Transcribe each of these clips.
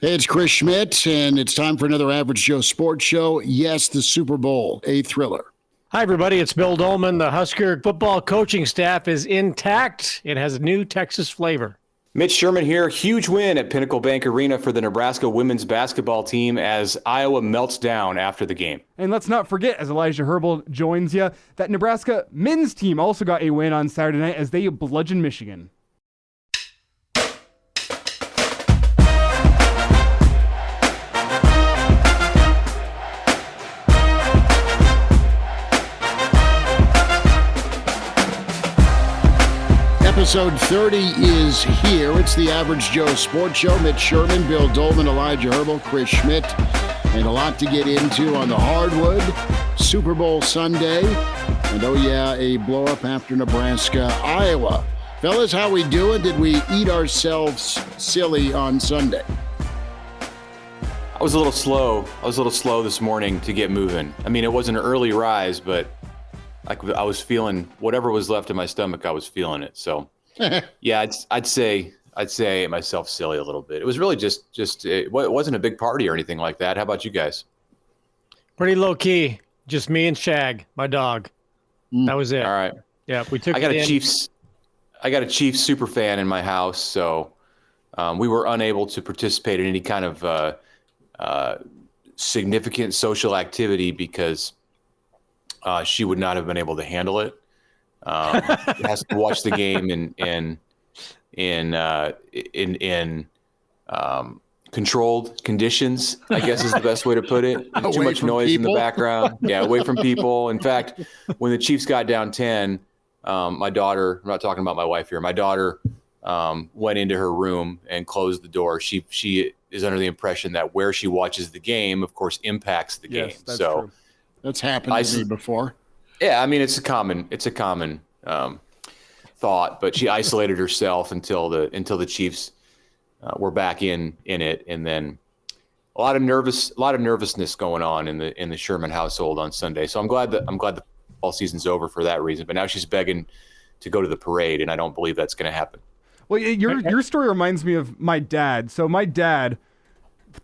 Hey, it's Chris Schmidt, and it's time for another Average Joe Sports Show. Yes, the Super Bowl, a thriller. Hi, everybody. It's Bill Doleman. The Husker football coaching staff is intact. It has a new Texas flavor. Mitch Sherman here. Huge win at Pinnacle Bank Arena for the Nebraska women's basketball team as Iowa melts down after the game. And let's not forget, as Elijah Herbel joins you, that Nebraska men's team also got a win on Saturday night as they bludgeoned Michigan. Episode 30 is here. It's the Average Joe Sports Show. Mitch Sherman, Bill Doleman, Elijah Herbel, Chris Schmidt, and a lot to get into on the hardwood. Super Bowl Sunday, and oh yeah, a blow-up after Nebraska, Iowa. Fellas, how we doing? Did we eat ourselves silly on Sunday? I was a little slow this morning to get moving. I mean, it was an early rise, but I was feeling whatever was left in my stomach. I was feeling it. So, yeah, I'd say I ate myself silly a little bit. It was really just it wasn't a big party or anything like that. How about you guys? Pretty low key. Just me and Shag, my dog. That was it. All right. Yeah, we took. I got a Chiefs super fan in my house, so we were unable to participate in any kind of significant social activity because she would not have been able to handle it. Has to watch the game in controlled conditions, I guess is the best way to put it. Too much noise in the background. Yeah, away from people. In fact, when the Chiefs got down 10, my daughter, I'm not talking about my wife here, my daughter went into her room and closed the door. She is under the impression that where she watches the game, of course, impacts the game. That's so true. That's happened to me before. Yeah, I mean it's a common thought, but she isolated herself until the Chiefs were back in it, and then a lot of nervousness going on in the Sherman household on Sunday. So I'm glad the football season's over for that reason. But now she's begging to go to the parade, and I don't believe that's going to happen. Well, your story reminds me of my dad. So my dad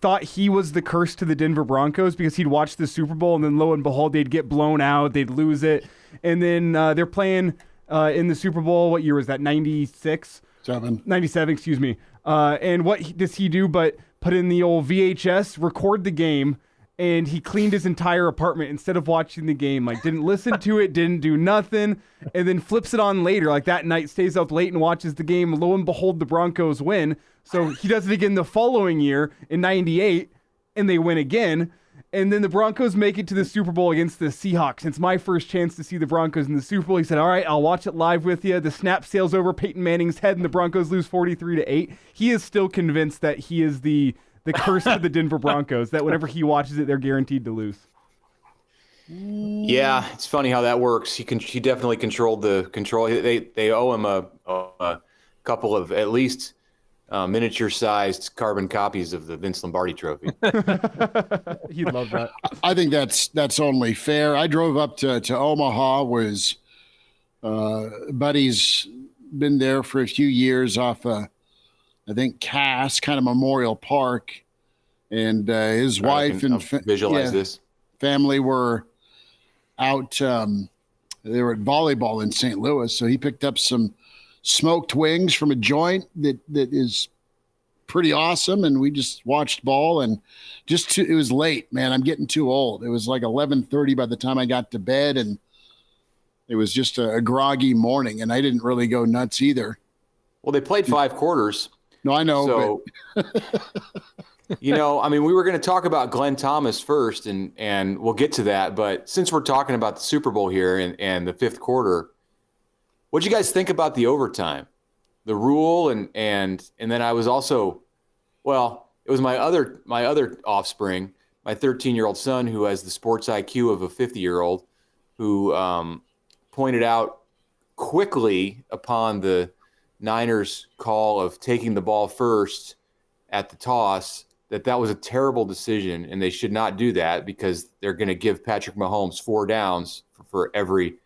thought he was the curse to the Denver Broncos because he'd watch the Super Bowl, and then lo and behold, they'd get blown out, they'd lose it, and then they're playing in the Super Bowl. What year was that? 96? 97, excuse me. And what does he do but put in the old VHS, record the game, and he cleaned his entire apartment instead of watching the game. Like, didn't listen to it, didn't do nothing, and then flips it on later. Like, that night, stays up late and watches the game. Lo and behold, the Broncos win. So he does it again the following year in 98, and they win again. And then the Broncos make it to the Super Bowl against the Seahawks. It's my first chance to see the Broncos in the Super Bowl. He said, all right, I'll watch it live with you. The snap sails over Peyton Manning's head, and the Broncos lose 43-8. He is still convinced that he is the curse of the Denver Broncos, that whenever he watches it, they're guaranteed to lose. Yeah, it's funny how that works. He definitely controlled the control. They owe him a couple of at least miniature-sized carbon copies of the Vince Lombardi Trophy. He'd love that. I think that's only fair. I drove up to Omaha. Buddy's been there for a few years off I think Cass, kind of Memorial Park, and his wife and family were out. They were at volleyball in St. Louis, so he picked up some smoked wings from a joint that is pretty awesome, and we just watched ball. And it was late, man. I'm getting too old. It was like 11:30 by the time I got to bed, and it was just a groggy morning, and I didn't really go nuts either. Well, they played 5 quarters. No, I know. So, I mean, we were going to talk about Glenn Thomas first, and we'll get to that. But since we're talking about the Super Bowl here and the 5th quarter, what did you guys think about the overtime, the rule, and then I was also, well, it was my other offspring, my 13-year-old son, who has the sports IQ of a 50-year-old, who pointed out quickly upon the Niners' call of taking the ball first at the toss that was a terrible decision, and they should not do that because they're going to give Patrick Mahomes 4 downs for every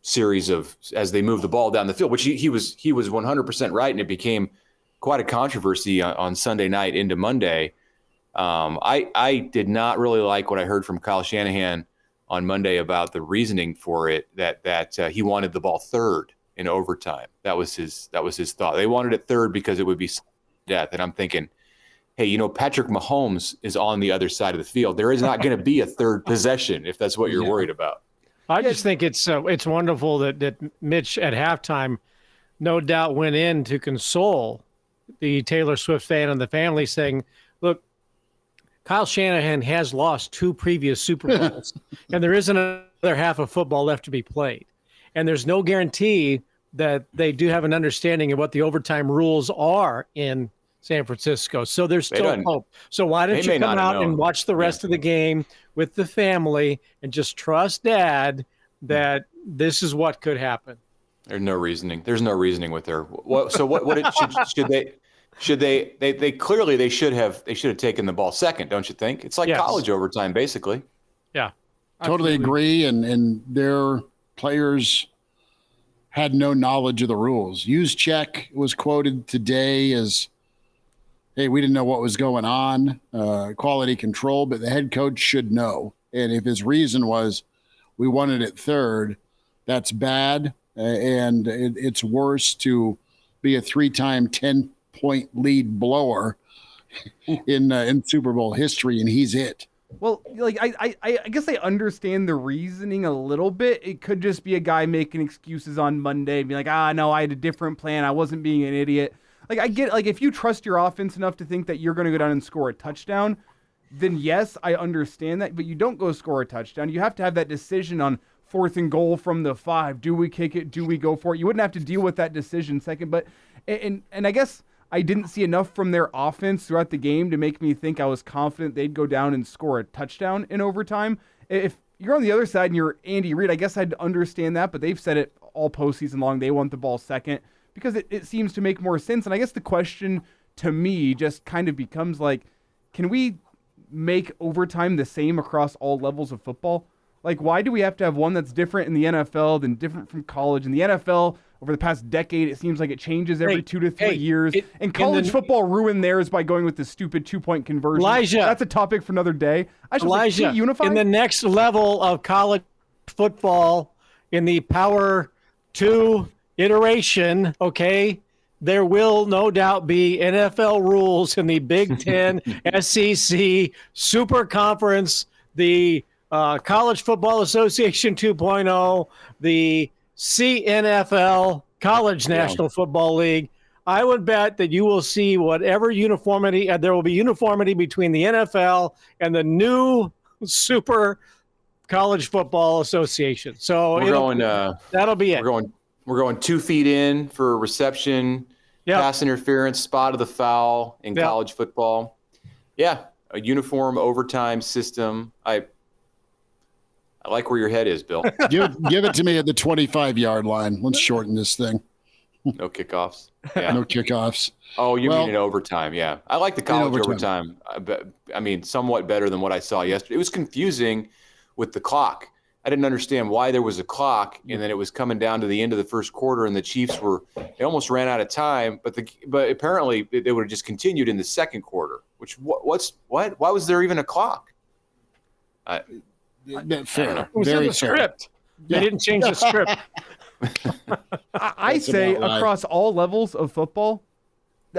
series of as they move the ball down the field, which he was 100% right, and it became quite a controversy on Sunday night into Monday. I did not really like what I heard from Kyle Shanahan on Monday about the reasoning for it, that he wanted the ball third in overtime. That was his thought. They wanted it third because it would be death. And I'm thinking, hey, Patrick Mahomes is on the other side of the field. There is not going to be a third possession if that's what you're worried about. I just think it's wonderful that Mitch at halftime no doubt went in to console the Taylor Swift fan and the family, saying, look, Kyle Shanahan has lost 2 previous Super Bowls, and there isn't another half of football left to be played. And there's no guarantee that they do have an understanding of what the overtime rules are in San Francisco. So there's still hope. So why don't you come out and watch the rest of the game with the family and just trust Dad that this is what could happen? There's no reasoning. There's no reasoning with her. So should they clearly should have taken the ball second, don't you think? It's like college overtime, basically. Yeah. Totally agree. And their players had no knowledge of the rules. Juszczyk was quoted today as, hey, we didn't know what was going on, quality control, but the head coach should know. And if his reason was we wanted it third, that's bad. And it's worse to be a 3-time 10-point lead blower in Super Bowl history, and he's it. Well, I guess I understand the reasoning a little bit. It could just be a guy making excuses on Monday and be like, no, I had a different plan. I wasn't being an idiot. I get, if you trust your offense enough to think that you're going to go down and score a touchdown, then yes, I understand that. But you don't go score a touchdown. You have to have that decision on 4th and goal from the 5. Do we kick it? Do we go for it? You wouldn't have to deal with that decision second. But and I guess I didn't see enough from their offense throughout the game to make me think I was confident they'd go down and score a touchdown in overtime. If you're on the other side and you're Andy Reid, I guess I'd understand that. But they've said it all postseason long. They want the ball second because it seems to make more sense. And I guess the question to me just kind of becomes can we make overtime the same across all levels of football? Why do we have to have one that's different in the NFL than different from college? In the NFL, over the past decade, it seems like it changes every 2 to 3 years. And college football ruined theirs by going with the stupid 2-point conversion. Elijah. That's a topic for another day. Elijah, in the next level of college football, in the Power 2 iteration, there will no doubt be NFL rules in the Big Ten, SEC, Super Conference, the College Football Association 2.0, the CNFL, College National Football League. I would bet that you will see whatever uniformity, there will be uniformity between the NFL and the new Super College Football Association. So that'll be it. We're going 2 feet in for reception, pass interference, spot of the foul in college football. Yeah, a uniform overtime system. I like where your head is, Bill. Give it to me at the 25-yard line. Let's shorten this thing. No kickoffs. Yeah. No kickoffs. Oh, you mean in overtime? Yeah, I like the college overtime. I mean, somewhat better than what I saw yesterday. It was confusing with the clock. I didn't understand why there was a clock, and then it was coming down to the end of the first quarter, and the Chiefs they almost ran out of time. But apparently they would have just continued in the second quarter. Which why was there even a clock? Fair. It was in the script. They didn't change the script. I say across all levels of football,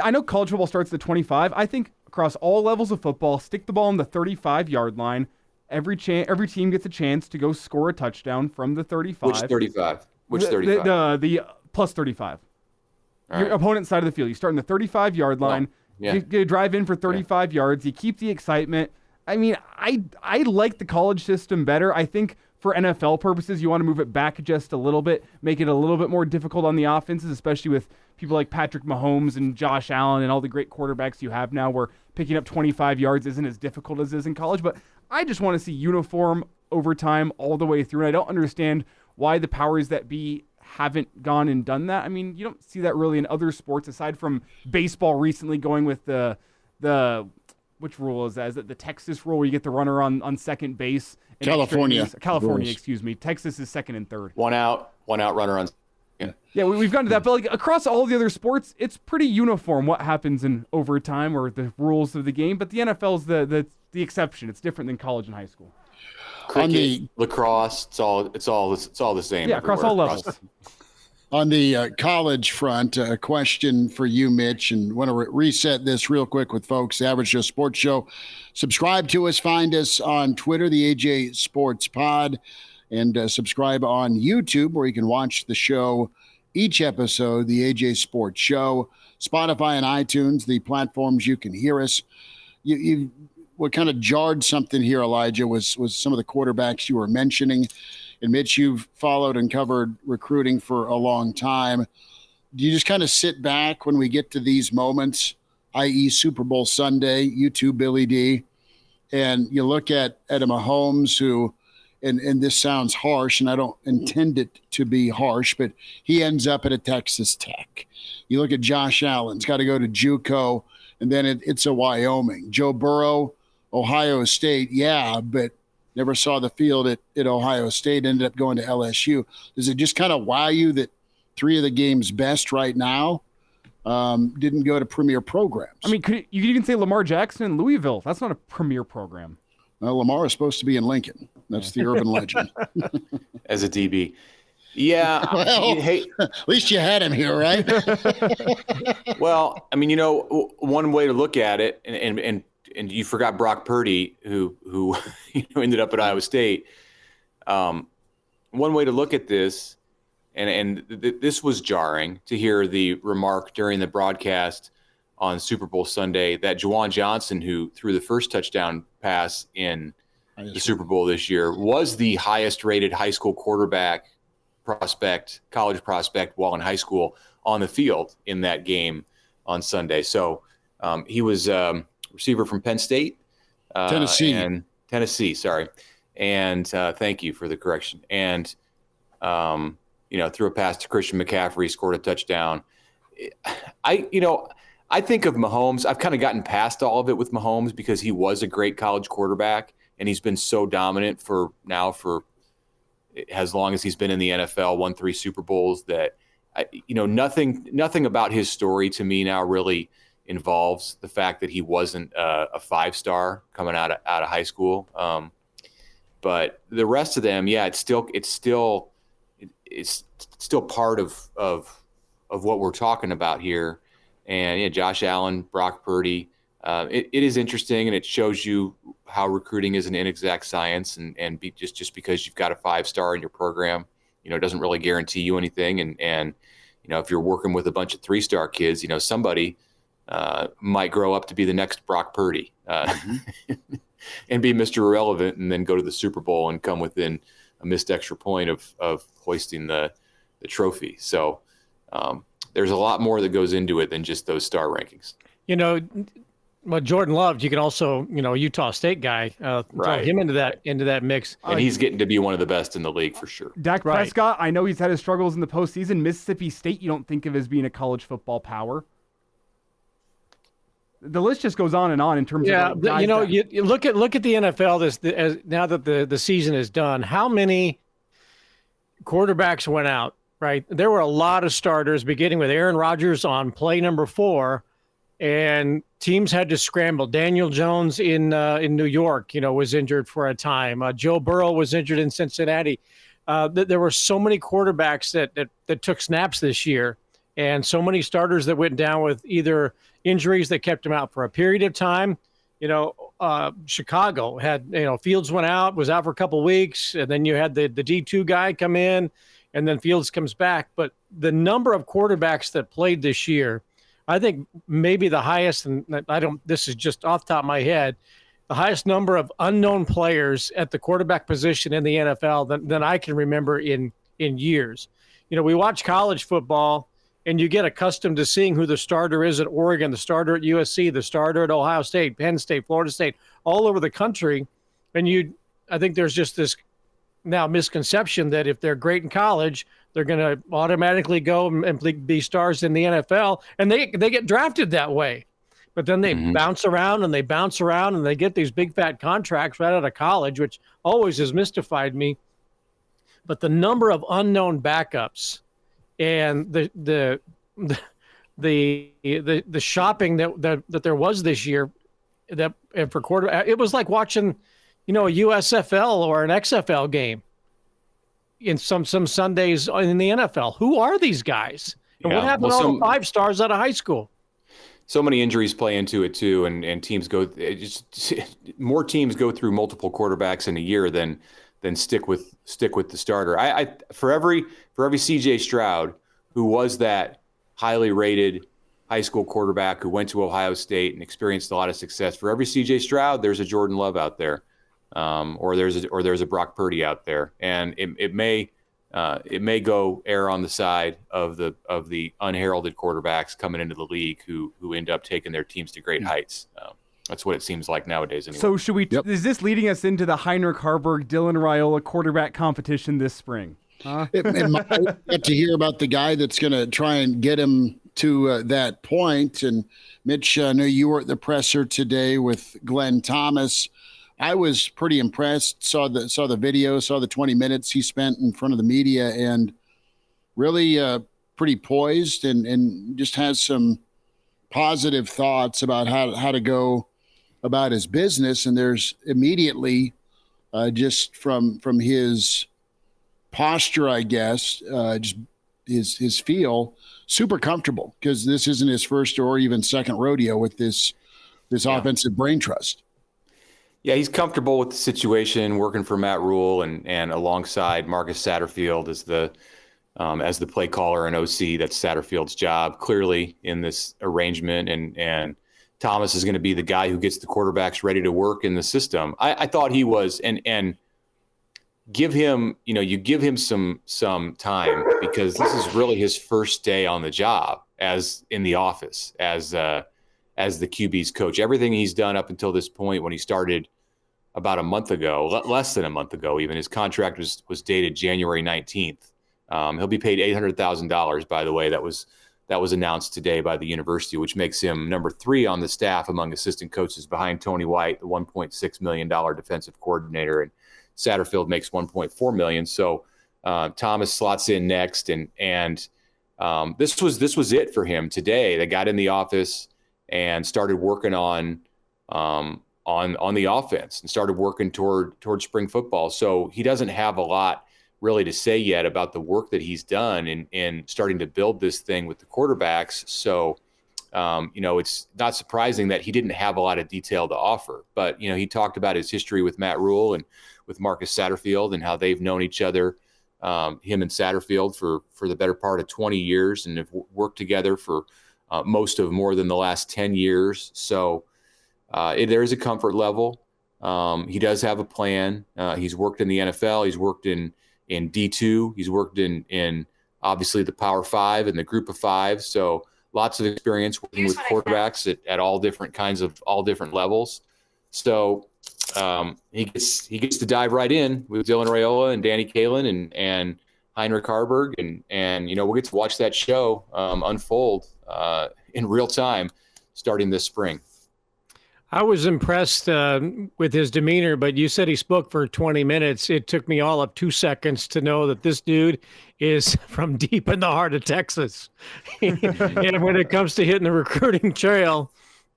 I know college football starts at 25. I think across all levels of football, stick the ball on the 35-yard line. Every team gets a chance to go score a touchdown from the 35. Which 35? Which 35? The plus 35. Your opponent's side of the field. You start in the 35-yard line. You drive in for 35 yards. You keep the excitement. I mean, I like the college system better. I think for NFL purposes, you want to move it back just a little bit, make it a little bit more difficult on the offenses, especially with people like Patrick Mahomes and Josh Allen and all the great quarterbacks you have now, where picking up 25 yards isn't as difficult as it is in college. But I just want to see uniform overtime all the way through. And I don't understand why the powers that be haven't gone and done that. I mean, you don't see that really in other sports aside from baseball recently going with the which rule is that? Is it the Texas rule where you get the runner on second base? California. California, excuse me. Texas is second and third. One out, runner on Yeah, we've gotten to that, but like across all the other sports, it's pretty uniform what happens in overtime or the rules of the game. But the NFL is the exception. It's different than college and high school. Cricket, lacrosse, it's all the same. Yeah, across all levels. On the college front, a question for you, Mitch, and want to reset this real quick with folks. The Average Joe Sports Show. Subscribe to us. Find us on Twitter, the AJ Sports Pod, and subscribe on YouTube, where you can watch the show, each episode, the AJ Sports Show. Spotify and iTunes, the platforms you can hear us. What kind of jarred something here, Elijah, was some of the quarterbacks you were mentioning. And Mitch, you've followed and covered recruiting for a long time. Do you just kind of sit back when we get to these moments, i.e. Super Bowl Sunday, you too, Billy D, and you look at a Mahomes who, and this sounds harsh, and I don't intend it to be harsh, but he ends up at a Texas Tech. You look at Josh Allen's got to go to JUCO, and then it's a Wyoming. Joe Burrow, Ohio State, yeah, but never saw the field at Ohio State, ended up going to LSU. Does it just kind of wow you that three of the game's best right now didn't go to premier programs? I mean, you could even say Lamar Jackson in Louisville. That's not a premier program. Well, Lamar is supposed to be in Lincoln. That's the urban legend. As a DB. Yeah. Well, hey, at least you had him here, right? Well, I mean, one way to look at it, and you forgot Brock Purdy, who ended up at Iowa State. One way to look at this, and this was jarring to hear the remark during the broadcast on Super Bowl Sunday that Juwan Johnson, who threw the first touchdown pass in the Super Bowl this year, was the highest rated high school quarterback prospect, college prospect while in high school on the field in that game on Sunday. So he was receiver from Penn State, Tennessee, sorry. And thank you for the correction. And, threw a pass to Christian McCaffrey, scored a touchdown. I think of Mahomes. I've kind of gotten past all of it with Mahomes because he was a great college quarterback and he's been so dominant for as long as he's been in the NFL, won 3 Super Bowls that, nothing about his story to me now really involves the fact that he wasn't a 5-star coming out of high school. But the rest of them, yeah, it's still part of what we're talking about here. And yeah, Josh Allen, Brock Purdy, it is interesting, and it shows you how recruiting is an inexact science, and just because you've got a 5-star in your program, it doesn't really guarantee you anything. And if you're working with a bunch of 3-star kids, somebody might grow up to be the next Brock Purdy and be Mr. Irrelevant, and then go to the Super Bowl and come within a missed extra point of hoisting the trophy. So there's a lot more that goes into it than just those star rankings. Well, Jordan Love, you can also, Utah State guy, throw him into that mix. And he's getting to be one of the best in the league for sure. Dak Prescott, I know he's had his struggles in the postseason. Mississippi State, you don't think of as being a college football power. The list just goes on and on in terms of you look at the NFL now that the season is done. How many quarterbacks went out? Right, there were a lot of starters, beginning with Aaron Rodgers on play number 4, and teams had to scramble. Daniel Jones in New York, was injured for a time. Joe Burrow was injured in Cincinnati. There were so many quarterbacks that took snaps this year, and so many starters that went down with either injuries that kept them out for a period of time. Chicago had, Fields was out for a couple of weeks, and then you had the D2 guy come in, and then Fields comes back. But the number of quarterbacks that played this year, I think maybe the highest, and this is just off the top of my head, the highest number of unknown players at the quarterback position in the NFL than I can remember in years. We watch college football, and you get accustomed to seeing who the starter is at Oregon, the starter at USC, the starter at Ohio State, Penn State, Florida State, all over the country. And I think there's just this now misconception that if they're great in college, they're going to automatically go and be stars in the NFL, and they get drafted that way. But then they bounce around and they get these big fat contracts right out of college, which always has mystified me. But the number of unknown backups and the shopping that there was this year that for quarterback, it was like watching, a USFL or an XFL game in some Sundays in the NFL. Who are these guys? And what happened to all the 5 stars out of high school? So many injuries play into it too, and teams more teams go through multiple quarterbacks in a year than stick with the starter. I for every CJ Stroud, who was that highly rated high school quarterback who went to Ohio State and experienced a lot of success, for every CJ Stroud, there's a Jordan Love out there, or there's a Brock Purdy out there, and it may go err on the side of the unheralded quarterbacks coming into the league who end up taking their teams to great heights. That's what it seems like nowadays. Anyway. So should we? Yep. Is this leading us into the Heinrich Haarberg, Dylan Raiola quarterback competition this spring? It might get to hear about the guy that's going to try and get him to that point. And Mitch, I know you were at the presser today with Glenn Thomas. I was pretty impressed. Saw the video, saw the 20 minutes he spent in front of the media, and really pretty poised and just has some positive thoughts about how to go about his business. And there's immediately just from his posture, I guess, just his feel, super comfortable, because this isn't his first or even second rodeo with this offensive brain trust. Yeah, he's comfortable with the situation, working for Matt Rule and alongside Marcus Satterfield as the play caller and OC. That's Satterfield's job, clearly, in this arrangement. And Thomas is going to be the guy who gets the quarterbacks ready to work in the system. I thought he was, and give him, you give him some time, because this is really his first day on the job as in the office as the QB's coach. Everything he's done up until this point, when he started about a month ago, less than a month ago even, his contract was dated January 19th. He'll be paid $800,000, by the way. That was announced today by the university, which makes him number 3 on the staff among assistant coaches, behind Tony White, the $1.6 million defensive coordinator, and Satterfield makes $1.4 million. So Thomas slots in next, and this was it for him today. They got in the office and started working on the offense and started working toward spring football. So he doesn't have a lot really to say yet about the work that he's done in starting to build this thing with the quarterbacks. So, it's not surprising that he didn't have a lot of detail to offer. But, he talked about his history with Matt Rule and with Marcus Satterfield, and how they've known each other, him and Satterfield, for the better part of 20 years, and have worked together for more than the last 10 years. So there is a comfort level. He does have a plan. He's worked in the NFL. He's worked in D2. He's worked in obviously the Power 5 and the Group of 5. So lots of experience working with quarterbacks at all different levels. So he gets to dive right in with Dylan Raiola and Danny Kaelin and Heinrich Haarberg, and we'll get to watch that show unfold in real time starting this spring. I was impressed with his demeanor, but you said he spoke for 20 minutes. It took me all of 2 seconds to know that this dude is from deep in the heart of Texas. And when it comes to hitting the recruiting trail,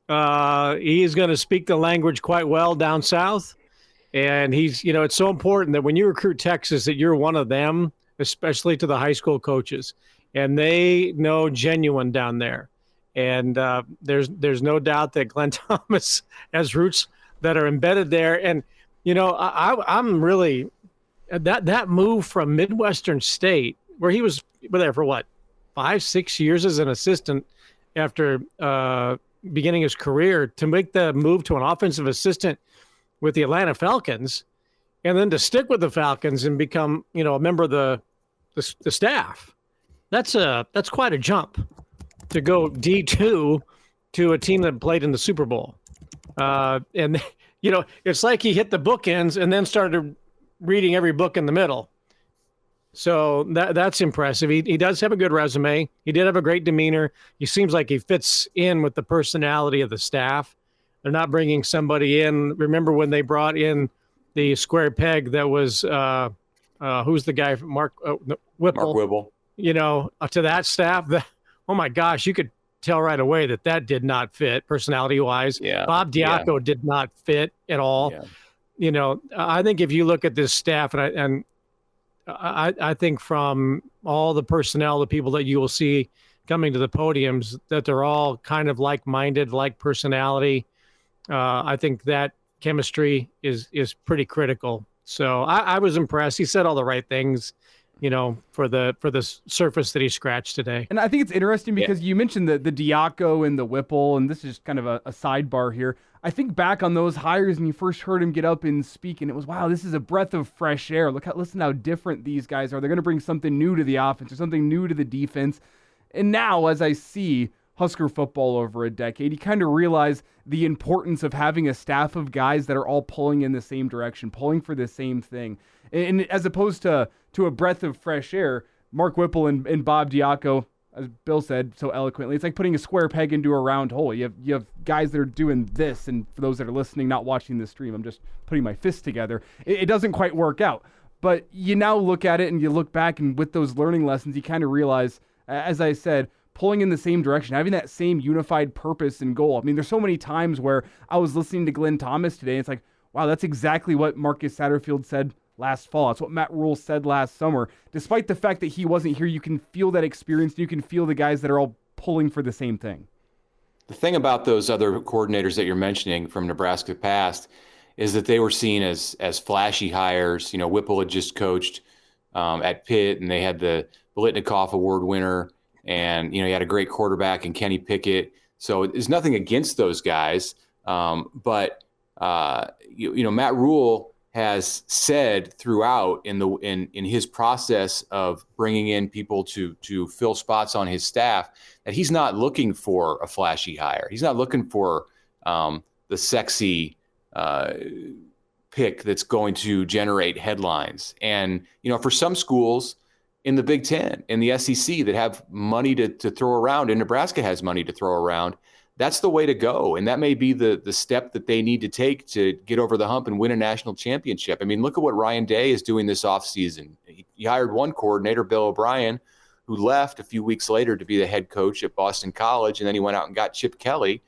he is going to speak the language quite well down south. And he's, it's so important that when you recruit Texas, that you're one of them, especially to the high school coaches. And they know genuine down there. And there's no doubt that Glenn Thomas has roots that are embedded there. And, I'm really that move from Midwestern State, where he was there for 5-6 years as an assistant after beginning his career, to make the move to an offensive assistant with the Atlanta Falcons, and then to stick with the Falcons and become, a member of the staff. That's quite a jump, to go D2 to a team that played in the Super Bowl. And, it's like he hit the bookends and then started reading every book in the middle. So that's impressive. He does have a good resume. He did have a great demeanor. He seems like he fits in with the personality of the staff. They're not bringing somebody in. Remember when they brought in the square peg that was who's the guy? Mark Whipple. to that staff, oh my gosh, you could tell right away that did not fit personality-wise. Yeah. Bob Diaco did not fit at all. Yeah. I think if you look at this staff, and I think from all the personnel, the people that you will see coming to the podiums, that they're all kind of like-minded, like personality. I think that chemistry is pretty critical. So I was impressed. He said all the right things, for the surface that he scratched today. And I think it's interesting because you mentioned the Diaco and the Whipple, and this is just kind of a sidebar here. I think back on those hires and you first heard him get up and speak, and it was, wow, this is a breath of fresh air. Listen how different these guys are. They're going to bring something new to the offense or something new to the defense. And now, as I see Husker football over a decade, you kind of realize the importance of having a staff of guys that are all pulling in the same direction, pulling for the same thing. And as opposed to a breath of fresh air, Mark Whipple and Bob Diaco, as Bill said so eloquently, it's like putting a square peg into a round hole. You have guys that are doing this, and for those that are listening, not watching the stream, I'm just putting my fists together. It doesn't quite work out. But you now look at it and you look back, and with those learning lessons, you kind of realize, as I said, pulling in the same direction, having that same unified purpose and goal. I mean, there's so many times where I was listening to Glenn Thomas today, and it's like, wow, that's exactly what Marcus Satterfield said last fall. That's what Matt Rule said last summer. Despite the fact that he wasn't here, you can feel that experience, and you can feel the guys that are all pulling for the same thing. The thing about those other coordinators that you're mentioning from Nebraska past is that they were seen as flashy hires. Whipple had just coached at Pitt, and they had the Biletnikoff Award winner, and he had a great quarterback in Kenny Pickett. So there's nothing against those guys, but Matt Rule has said throughout in his process of bringing in people to fill spots on his staff that he's not looking for a flashy hire. He's not looking for the sexy pick that's going to generate headlines. And for some schools in the Big Ten, in the SEC that have money to throw around, and Nebraska has money to throw around, that's the way to go. And that may be the step that they need to take to get over the hump and win a national championship. I mean, look at what Ryan Day is doing this offseason. He hired one coordinator, Bill O'Brien, who left a few weeks later to be the head coach at Boston College, and then he went out and got Chip Kelly.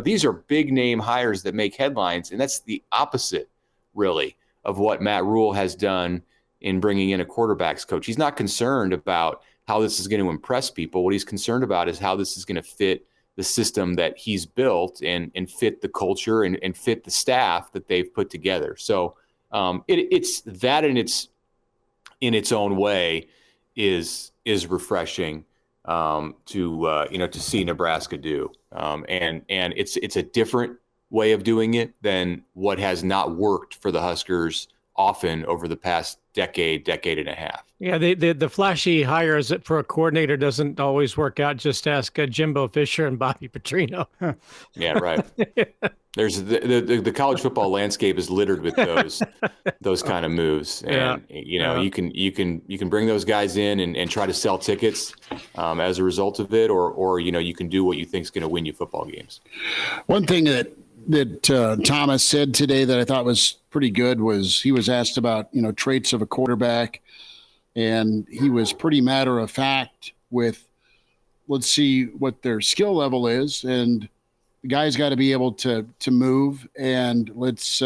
These are big name hires that make headlines, and that's the opposite, really, of what Matt Rule has done in bringing in a quarterbacks coach. He's not concerned about how this is going to impress people. What he's concerned about is how this is going to fit the system that he's built and fit the culture and fit the staff that they've put together. So it's that in its own way is refreshing to see Nebraska do. And it's a different way of doing it than what has not worked for the Huskers often over the past decade and a half. Yeah, the flashy hires for a coordinator doesn't always work out. Just ask Jimbo Fisher and Bobby Petrino. Yeah, right. There's the college football landscape is littered with those kind of moves, and you can bring those guys in and try to sell tickets as a result of it, or you can do what you think is going to win you football games. One thing that Thomas said today that I thought was pretty good was he was asked about traits of a quarterback, and he was pretty matter of fact with, let's see what their skill level is, and the guy's got to be able to move, and let's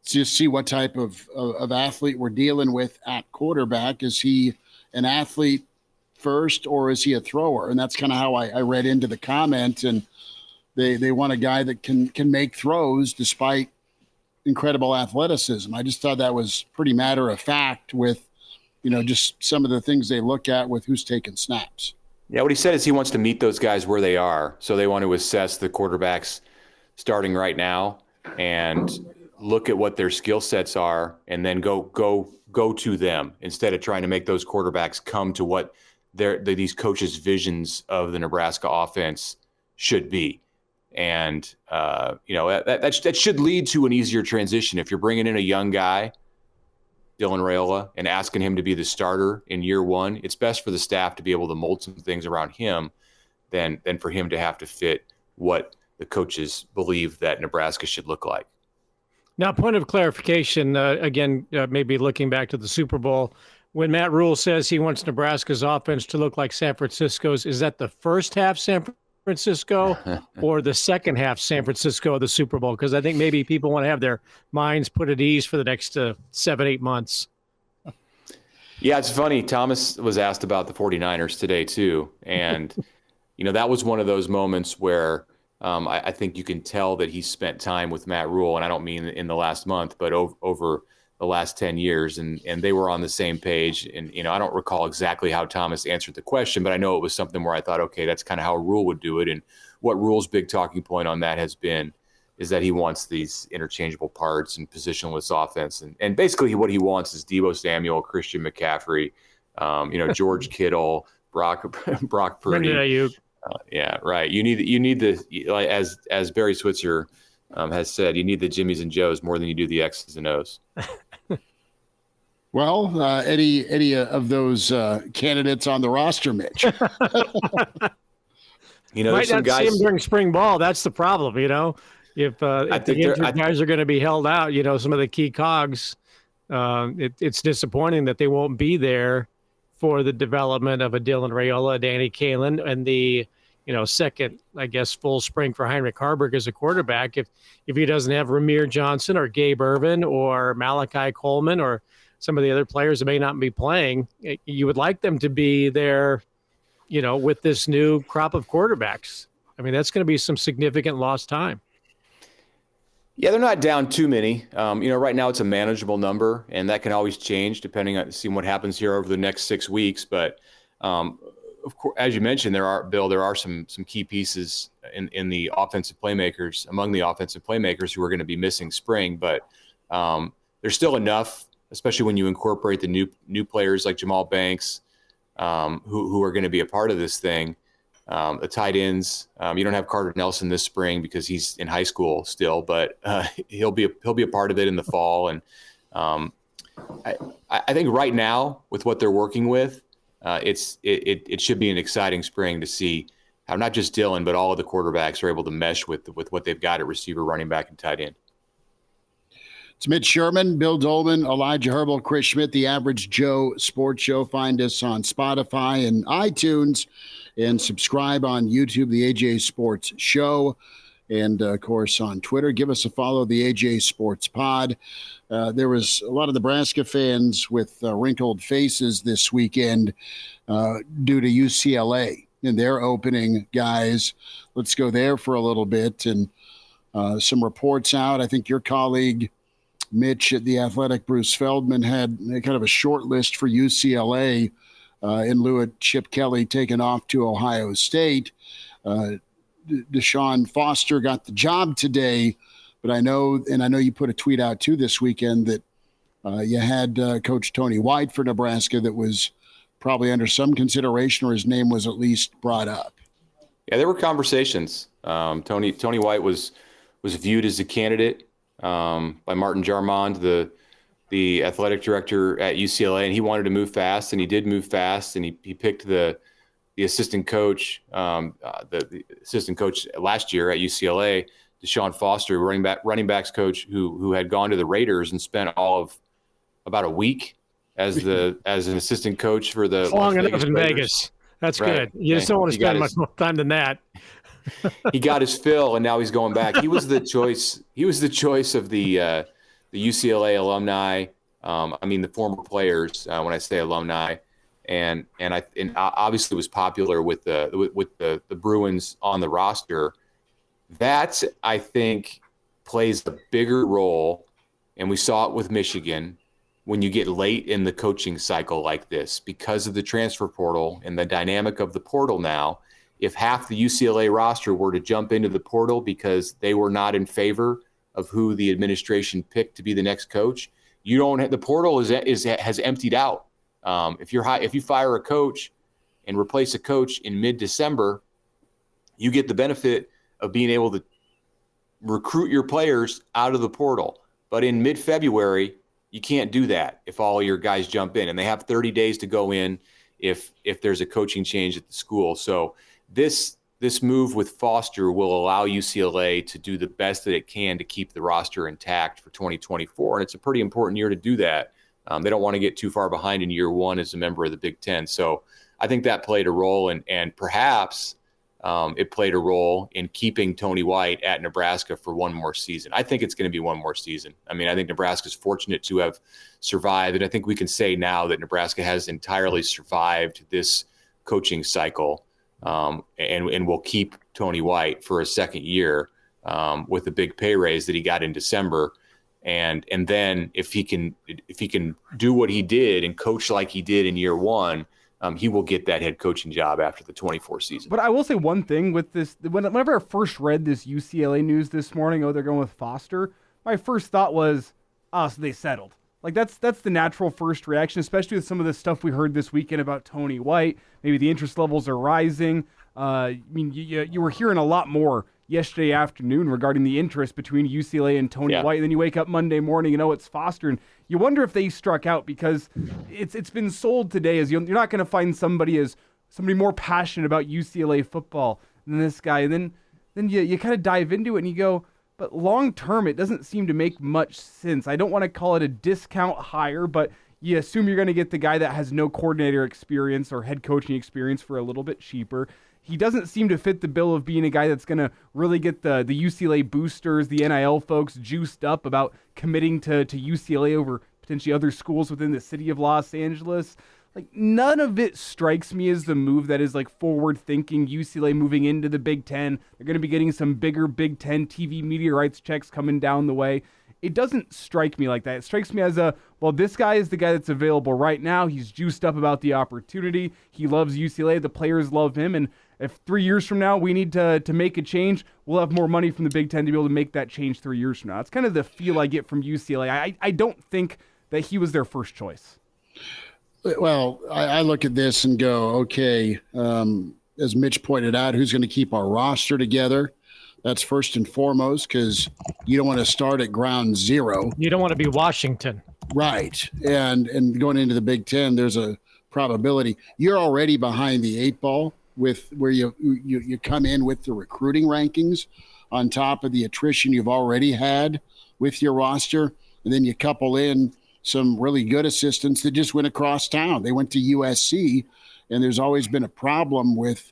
just see what type of athlete we're dealing with at quarterback. Is he an athlete first, or is he a thrower? And that's kind of how I read into the comment. And they want a guy that can make throws despite incredible athleticism. I just thought that was pretty matter of fact with, just some of the things they look at with who's taking snaps. Yeah, what he said is he wants to meet those guys where they are. So they want to assess the quarterbacks starting right now and look at what their skill sets are, and then go to them instead of trying to make those quarterbacks come to what these coaches' visions of the Nebraska offense should be. And that should lead to an easier transition. If you're bringing in a young guy, Dylan Raiola, and asking him to be the starter in year one, it's best for the staff to be able to mold some things around him than for him to have to fit what the coaches believe that Nebraska should look like. Now, point of clarification, again, maybe looking back to the Super Bowl, when Matt Rule says he wants Nebraska's offense to look like San Francisco's, is that the first half San Francisco or the second half San Francisco of the Super Bowl? Because I think maybe people want to have their minds put at ease for the next 7-8 months. Yeah, it's funny. Thomas was asked about the 49ers today too. And, that was one of those moments where I think you can tell that he spent time with Matt Rule. And I don't mean in the last month, but over the last 10 years. And they were on the same page. And, I don't recall exactly how Thomas answered the question, but I know it was something where I thought, okay, that's kind of how Rule would do it. And what Rule's big talking point on that has been is that he wants these interchangeable parts and positionless offense. And basically what he wants is Deebo Samuel, Christian McCaffrey, George Kittle, Brock Purdy. Yeah, right. You need the, like, as Barry Switzer has said, you need the Jimmies and Joes more than you do the X's and O's. Well, any of those candidates on the roster, Mitch? Might not see him during spring ball. That's the problem, If the injured guys are going to be held out, some of the key cogs, it's disappointing that they won't be there for the development of a Dylan Raiola, Danny Kaelin, and the second, I guess, full spring for Heinrich Harburg as a quarterback. If he doesn't have Ramir Johnson or Gabe Ervin or Malachi Coleman or some of the other players that may not be playing, you would like them to be there, with this new crop of quarterbacks. I mean, that's going to be some significant lost time. Yeah, they're not down too many. Right now it's a manageable number, and that can always change depending on seeing what happens here over the next 6 weeks. But of course, as you mentioned, there are some key pieces in the offensive playmakers, among the offensive playmakers who are going to be missing spring. But there's still enough, especially when you incorporate the new players like Jamal Banks, who are going to be a part of this thing. The tight ends, you don't have Carter Nelson this spring because he's in high school still, but he'll be a part of it in the fall. And I think right now with what they're working with, it should be an exciting spring to see how not just Dylan but all of the quarterbacks are able to mesh with what they've got at receiver, running back, and tight end. It's Mitch Sherman, Bill Doleman, Elijah Herbel, Chris Schmidt, the Average Joe Sports Show. Find us on Spotify and iTunes, and subscribe on YouTube, the AJ Sports Show, and, of course, on Twitter. Give us a follow, the AJ Sports Pod. There was a lot of Nebraska fans with wrinkled faces this weekend due to UCLA and their opening guys. Let's go there for a little bit. And some reports out. I think your colleague, Mitch at The Athletic, Bruce Feldman, had kind of a short list for UCLA in lieu of Chip Kelly taking off to Ohio State. Deshaun Foster got the job today, but I know you put a tweet out too this weekend that you had Coach Tony White for Nebraska that was probably under some consideration, or his name was at least brought up. Yeah, there were conversations. Tony White was viewed as a candidate by Martin Jarmond, the athletic director at UCLA, and he wanted to move fast, and he did move fast, and he picked the assistant coach, the assistant coach last year at UCLA, Deshaun Foster, running backs coach, who had gone to the Raiders and spent all of about a week as an assistant coach for the long enough in Vegas. That's right. Good. You just don't want to spend much more time than that. He got his fill, and now he's going back. He was the choice. He was the choice of the UCLA alumni. The former players. When I say alumni, and obviously was popular with the Bruins on the roster. That, I think, plays a bigger role, and we saw it with Michigan when you get late in the coaching cycle like this because of the transfer portal and the dynamic of the portal now. If half the UCLA roster were to jump into the portal because they were not in favor of who the administration picked to be the next coach, the portal has emptied out. If you fire a coach and replace a coach in mid-December, you get the benefit of being able to recruit your players out of the portal. But in mid-February, you can't do that if all your guys jump in, and they have 30 days to go in if there's a coaching change at the school. So this move with Foster will allow UCLA to do the best that it can to keep the roster intact for 2024, and it's a pretty important year to do that. They don't want to get too far behind in year one as a member of the Big Ten. So I think that played a role, and perhaps it played a role in keeping Tony White at Nebraska for one more season. I think it's going to be one more season. I mean, I think Nebraska's fortunate to have survived, and I think we can say now that Nebraska has entirely survived this coaching cycle, and will keep Tony White for a second year with the big pay raise that he got in December. And then if he can do what he did and coach like he did in year one, he will get that head coaching job after the 24 season. But I will say one thing with this: whenever I first read this UCLA news this morning, they're going with Foster, my first thought was, so they settled. Like that's the natural first reaction, especially with some of the stuff we heard this weekend about Tony White. Maybe the interest levels are rising. I mean, you were hearing a lot more yesterday afternoon regarding the interest between UCLA and Tony White. And then you wake up Monday morning, it's Foster, and you wonder if they struck out, because it's been sold today as you're not going to find somebody more passionate about UCLA football than this guy. And then you kind of dive into it and you go, but long term, it doesn't seem to make much sense. I don't want to call it a discount hire, but you assume you're going to get the guy that has no coordinator experience or head coaching experience for a little bit cheaper. He doesn't seem to fit the bill of being a guy that's going to really get the UCLA boosters, the NIL folks juiced up about committing to UCLA over potentially other schools within the city of Los Angeles. Like, none of it strikes me as the move that is like forward thinking. UCLA moving into the Big Ten. They're going to be getting some bigger Big Ten TV media rights checks coming down the way. It doesn't strike me like that. It strikes me as this guy is the guy that's available right now. He's juiced up about the opportunity. He loves UCLA. The players love him. And if 3 years from now we need to make a change, we'll have more money from the Big Ten to be able to make that change 3 years from now. It's kind of the feel I get from UCLA. I don't think that he was their first choice. Well, I look at this and go, okay, as Mitch pointed out, who's going to keep our roster together? That's first and foremost, because you don't want to start at ground zero. You don't want to be Washington. Right. And going into the Big Ten, there's a probability. You're already behind the eight ball with where you come in with the recruiting rankings on top of the attrition you've already had with your roster. And then you couple in some really good assistants that just went across town. They went to USC, and there's always been a problem with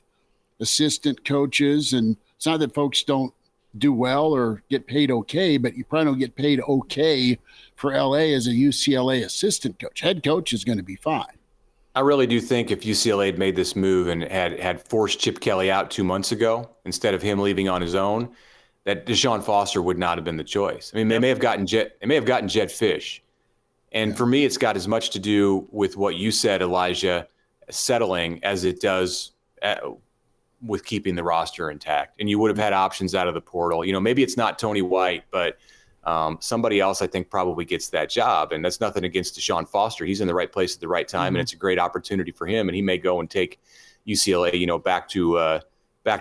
assistant coaches. And it's not that folks don't do well or get paid okay, but you probably don't get paid okay for LA as a UCLA assistant coach. Head coach is going to be fine. I really do think if UCLA had made this move and had forced Chip Kelly out 2 months ago, instead of him leaving on his own, that Deshaun Foster would not have been the choice. I mean, they may have gotten Jed Fish. And for me, it's got as much to do with what you said, Elijah, settling, as it does with keeping the roster intact. And you would have had options out of the portal. Maybe it's not Tony White, but somebody else I think probably gets that job. And that's nothing against Deshaun Foster. He's in the right place at the right time, and it's a great opportunity for him. And he may go and take UCLA, back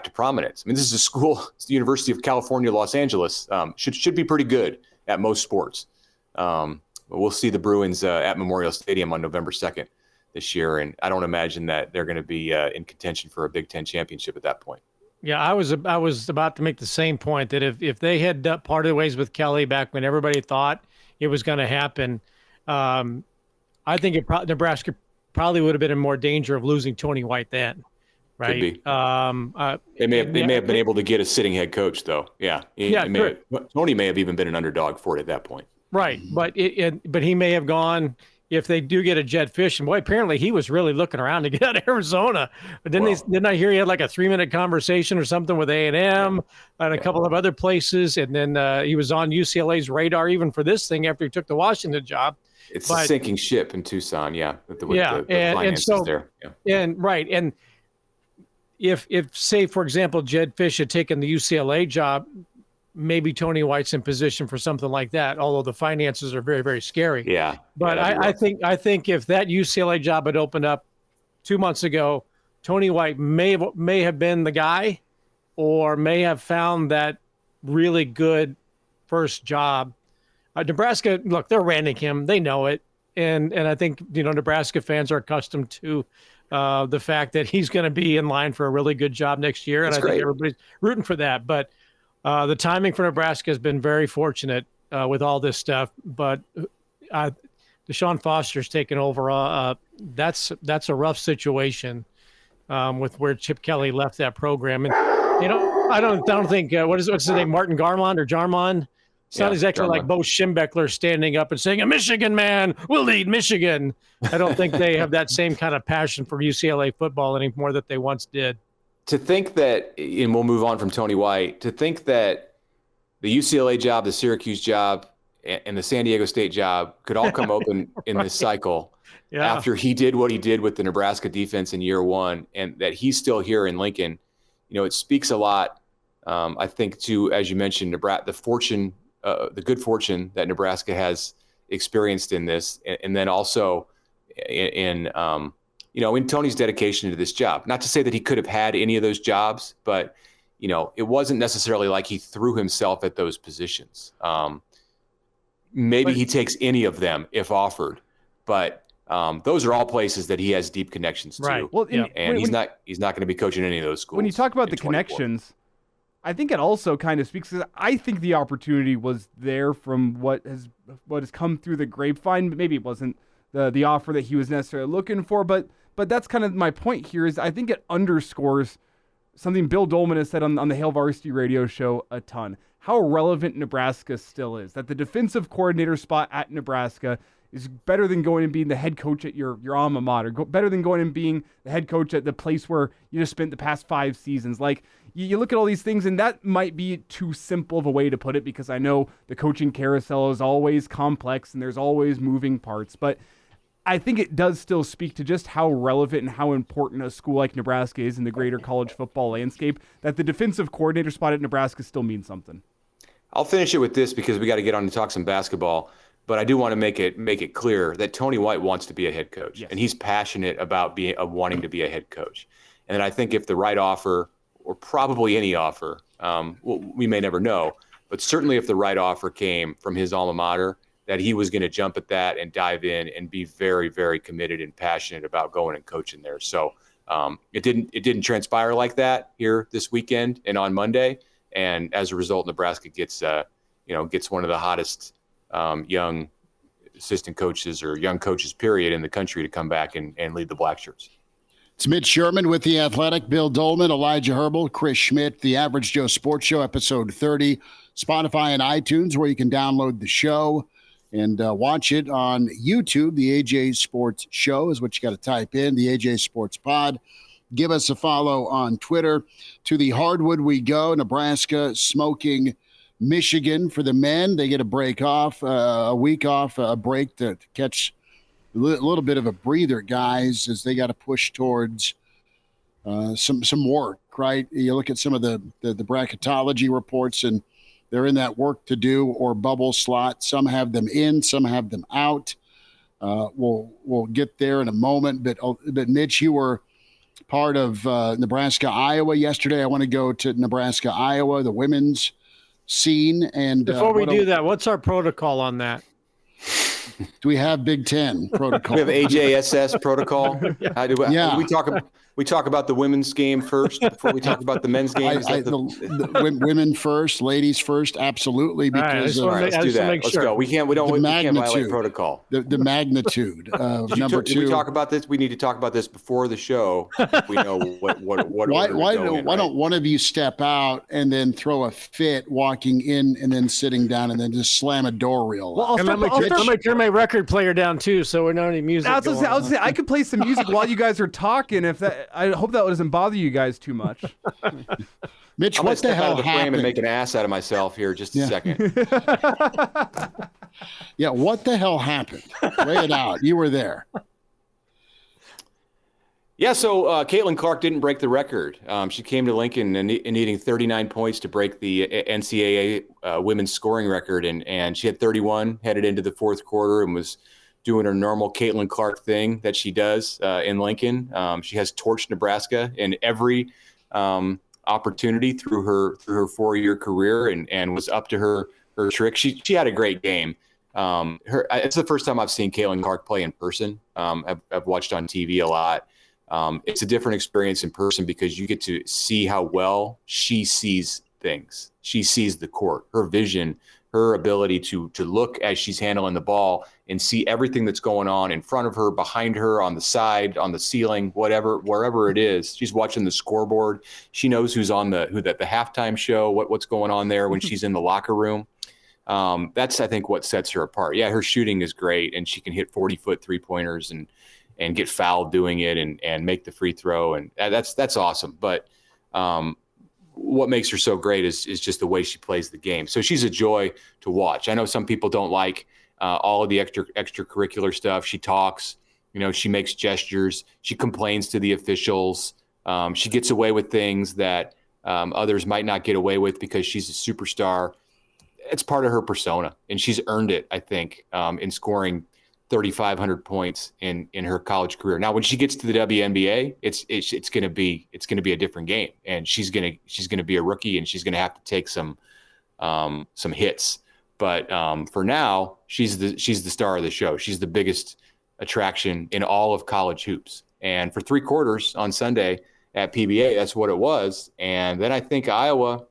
to prominence. I mean, this is a school, it's the University of California, Los Angeles. Should be pretty good at most sports. But we'll see the Bruins at Memorial Stadium on November 2nd this year, and I don't imagine that they're going to be in contention for a Big Ten championship at that point. Yeah, I was about to make the same point, that if they had parted ways with Kelly back when everybody thought it was going to happen, I think Nebraska probably would have been in more danger of losing Tony White then. Right. Could be. They may have been able to get a sitting head coach, though. Yeah. Tony may have even been an underdog for it at that point. Right, but he may have gone if they do get a Jed Fish. And boy, apparently he was really looking around to get out of Arizona. But didn't I hear he had like a 3-minute conversation or something with A&M and a couple of other places, and then he was on UCLA's radar even for this thing after he took the Washington job. It's a sinking ship in Tucson, with the finances there. And if say for example Jed Fish had taken the UCLA job, maybe Tony White's in position for something like that, although the finances are very, very scary. Yeah. But I think if that UCLA job had opened up 2 months ago, Tony White may have been the guy, or may have found that really good first job. Nebraska, look, they're ranting him. They know it. And I think, Nebraska fans are accustomed to the fact that he's going to be in line for a really good job next year. That's and I think everybody's rooting for that. But the timing for Nebraska has been very fortunate with all this stuff. But Deshaun Foster's taken over. That's a rough situation with where Chip Kelly left that program. And I don't think what's his name, Martin Garmond or Jarmond. It's not exactly like Bo Schembechler standing up and saying, "A Michigan man will lead Michigan." I don't think they have that same kind of passion for UCLA football anymore that they once did. To think that, and we'll move on from Tony White, to think that the UCLA job, the Syracuse job, and the San Diego State job could all come open in this cycle after he did what he did with the Nebraska defense in year one, and that he's still here in Lincoln, it speaks a lot, I think, to, as you mentioned, the good fortune that Nebraska has experienced in this, and then also in Tony's dedication to this job. Not to say that he could have had any of those jobs, but it wasn't necessarily like he threw himself at those positions. Maybe he takes any of them if offered, but those are all places that he has deep connections to. Right. Well, and he's not going to be coaching any of those schools. When you talk about the connections, I think it also kind of speaks. I think the opportunity was there from what has come through the grapevine. Maybe it wasn't the offer that he was necessarily looking for, but that's kind of my point here. Is I think it underscores something Bill Doleman has said on the Hail Varsity radio show a ton. How relevant Nebraska still is. That the defensive coordinator spot at Nebraska is better than going and being the head coach at your alma mater. Better than going and being the head coach at the place where you just spent the past 5 seasons. Like, you look at all these things, and that might be too simple of a way to put it, because I know the coaching carousel is always complex and there's always moving parts. But I think it does still speak to just how relevant and how important a school like Nebraska is in the greater college football landscape, that the defensive coordinator spot at Nebraska still means something. I'll finish it with this because we got to get on to talk some basketball. But I do want to make it clear that Tony White wants to be a head coach, and he's passionate about wanting to be a head coach. And I think if the right offer, or probably any offer, we may never know, but certainly if the right offer came from his alma mater, that he was going to jump at that and dive in and be very, very committed and passionate about going and coaching there. So it didn't transpire like that here this weekend and on Monday, and as a result, Nebraska gets one of the hottest young assistant coaches or young coaches, period, in the country to come back and lead the Black Shirts. It's Mitch Sherman with The Athletic, Bill Doleman, Elijah Herbel, Chris Schmidt, The Average Joe Sports Show, episode 30, Spotify and iTunes, where you can download the show and watch it on YouTube. The AJ Sports Show is what you got to type in, the AJ Sports Pod. Give us a follow on Twitter. To the hardwood we go. Nebraska smoking Michigan for the men. They get a break off, a week off, a break to catch a little bit of a breather, guys, as they got to push towards some work, right? You look at some of the bracketology reports, and they're in that work to do or bubble slot. Some have them in, some have them out. We'll get there in a moment. But Mitch, you were part of Nebraska, Iowa yesterday. I want to go to Nebraska, Iowa, the women's scene. And before we do that, what's our protocol on that? Do we have Big Ten protocol? We have AJSS protocol. We talk about the women's game first before we talk about the men's game. Women first, ladies first, absolutely. Because let's do that. Let's go. We can't violate protocol. The magnitude of number two. We talk about this. We need to talk about this before the show. We know what. Why don't one of you step out and then throw a fit walking in and then sitting down and then just slam a door reel? Well, I'm gonna turn my record player down too, so we're not any music. I was say I could play some music while you guys are talking. I hope that doesn't bother you guys too much. Mitch, what the hell happened? Frame and make an ass out of myself here just a second. Yeah, what the hell happened? Lay it out. You were there. Yeah, so Caitlyn Clark didn't break the record. She came to Lincoln and needing 39 points to break the NCAA women's scoring record, and she had 31 headed into the fourth quarter and was doing her normal Caitlyn Clark thing that she does in Lincoln. She has torched Nebraska in every opportunity through her 4-year career and was up to her trick. She had a great game. It's the first time I've seen Caitlyn Clark play in person. I've watched on TV a lot. It's a different experience in person because you get to see how well she sees things. She sees the court, her vision, her ability to look as she's handling the ball and see everything that's going on in front of her, behind her, on the side, on the ceiling, wherever it is. She's watching the scoreboard. She knows who's on the halftime show, what's going on there when she's in the locker room. That's, I think, what sets her apart. Yeah, her shooting is great, and she can hit 40-foot three-pointers and get fouled doing it and make the free throw, and that's awesome. But what makes her so great is just the way she plays the game. So she's a joy to watch. I know some people don't like all of the extracurricular stuff. She talks, she makes gestures. She complains to the officials. She gets away with things that others might not get away with because she's a superstar. It's part of her persona, and she's earned it, I think, in scoring 3,500 points in her college career. Now, when she gets to the WNBA, it's going to be a different game, and she's going to be a rookie, and she's going to have to take some hits. But for now, she's the star of the show. She's the biggest attraction in all of college hoops. And for 3 quarters on Sunday at PBA, that's what it was. And then I think Iowa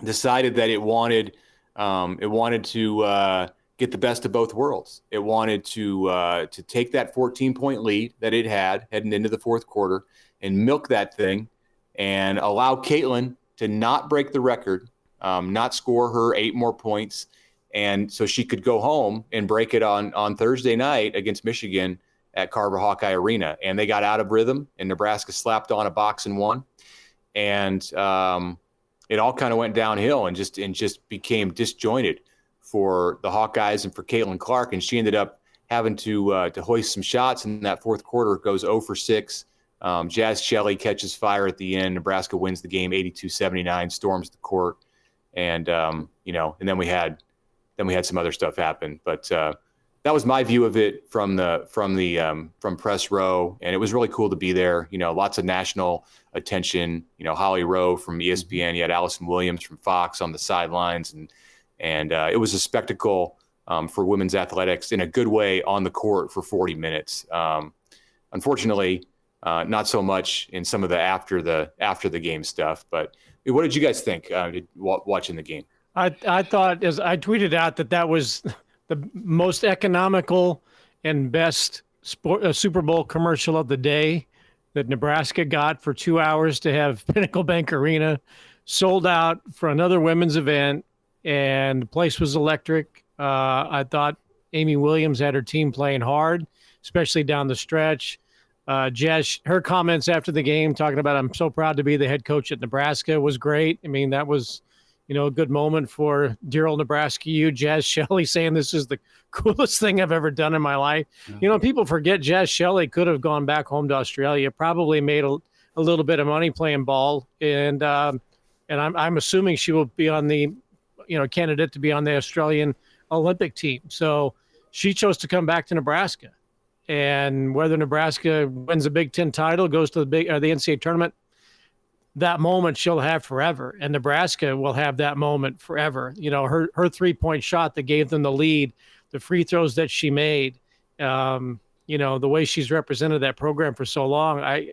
decided that it wanted to get the best of both worlds. It wanted to take that 14-point lead that it had heading into the fourth quarter and milk that thing and allow Caitlyn to not break the record, not score her 8 more points, and so she could go home and break it on Thursday night against Michigan at Carver Hawkeye Arena. And they got out of rhythm, and Nebraska slapped on a box and won. And it all kind of went downhill and just became disjointed for the Hawkeyes and for Caitlyn Clark, and she ended up having to hoist some shots in that fourth quarter. Goes 0 for 6. Jazz Shelley catches fire at the end. Nebraska wins the game 82-79, storms the court, and and then we had some other stuff happen. But that was my view of it from press row, and it was really cool to be there. Lots of national attention. Holly Rowe from ESPN. You had Allison Williams from Fox on the sidelines, and it was a spectacle for women's athletics in a good way on the court for 40 minutes. Unfortunately, not so much in some of the after the game stuff. But what did you guys think watching the game? I thought, as I tweeted out, that was the most economical and best Super Bowl commercial of the day that Nebraska got for 2 hours to have Pinnacle Bank Arena sold out for another women's event. And the place was electric. I thought Amy Williams had her team playing hard, especially down the stretch. Jazz, her comments after the game talking about, I'm so proud to be the head coach at Nebraska, was great. I mean, that was, a good moment for dear old Nebraska U. Jazz Shelley saying this is the coolest thing I've ever done in my life. Yeah. People forget Jazz Shelley could have gone back home to Australia, probably made a little bit of money playing ball. And I'm assuming she will be on the candidate to be on the Australian Olympic team. So she chose to come back to Nebraska, and whether Nebraska wins a Big Ten title, goes to the NCAA tournament, that moment she'll have forever, and Nebraska will have that moment forever. Her 3-point shot that gave them the lead, the free throws that she made, the way she's represented that program for so long.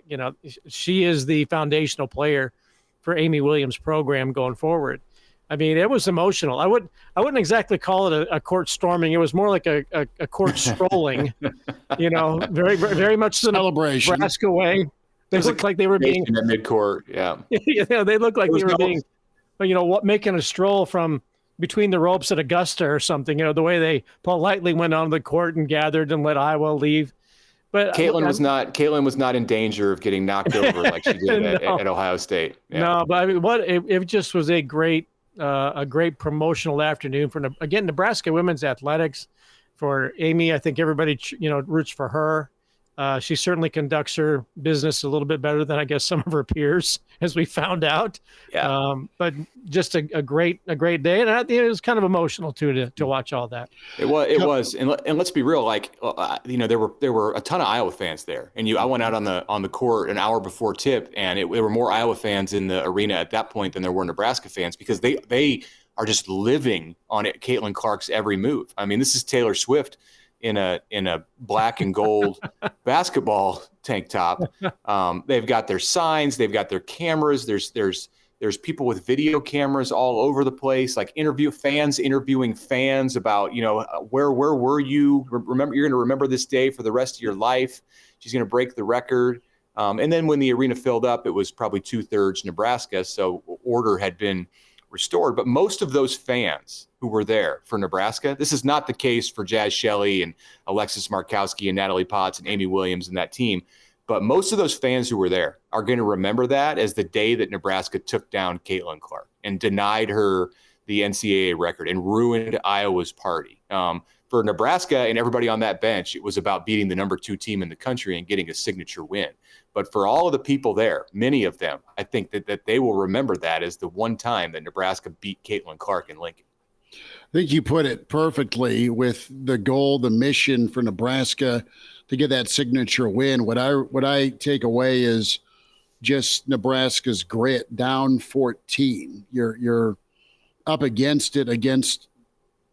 She is the foundational player for Amy Williams' program going forward. I mean, it was emotional. I wouldn't exactly call it a court storming. It was more like a court strolling, very, very much in a celebration. Nebraska way. They looked like they were being in the midcourt. Yeah. They looked like they were being, making a stroll from between the ropes at Augusta or something. The way they politely went on the court and gathered and let Iowa leave. But Caitlyn was not in danger of getting knocked over like she did at Ohio State. Yeah. No, but I mean, it just was a great promotional afternoon for Nebraska women's athletics. For Amy, I think everybody roots for her. She certainly conducts her business a little bit better than I guess some of her peers, as we found out. Yeah. But just a great day, and I think it was kind of emotional too to watch all that. It was, and let's be real. There were a ton of Iowa fans there, and I went out on the court an hour before tip, and there were more Iowa fans in the arena at that point than there were Nebraska fans, because they are just living on it. Caitlyn Clark's every move. I mean, this is Taylor Swift in a black and gold basketball tank top. They've got their signs, they've got their cameras. There's There's people with video cameras all over the place, like interviewing fans about, where were you? Remember, you're going to remember this day for the rest of your life. She's going to break the record. And then when the arena filled up, it was probably 2/3 Nebraska. So order had been restored. But most of those fans who were there for Nebraska, this is not the case for Jazz Shelley and Alexis Markowski and Natalie Potts and Amy Williams and that team. But most of those fans who were there are going to remember that as the day that Nebraska took down Caitlyn Clark and denied her the NCAA record and ruined Iowa's party. For Nebraska and everybody on that bench, it was about beating the number 2 team in the country and getting a signature win. But for all of the people there, many of them, I think that they will remember that as the one time that Nebraska beat Caitlyn Clark in Lincoln. I think you put it perfectly with the goal, the mission for Nebraska to get that signature win. What I take away is just Nebraska's grit. Down 14, you're up against it, against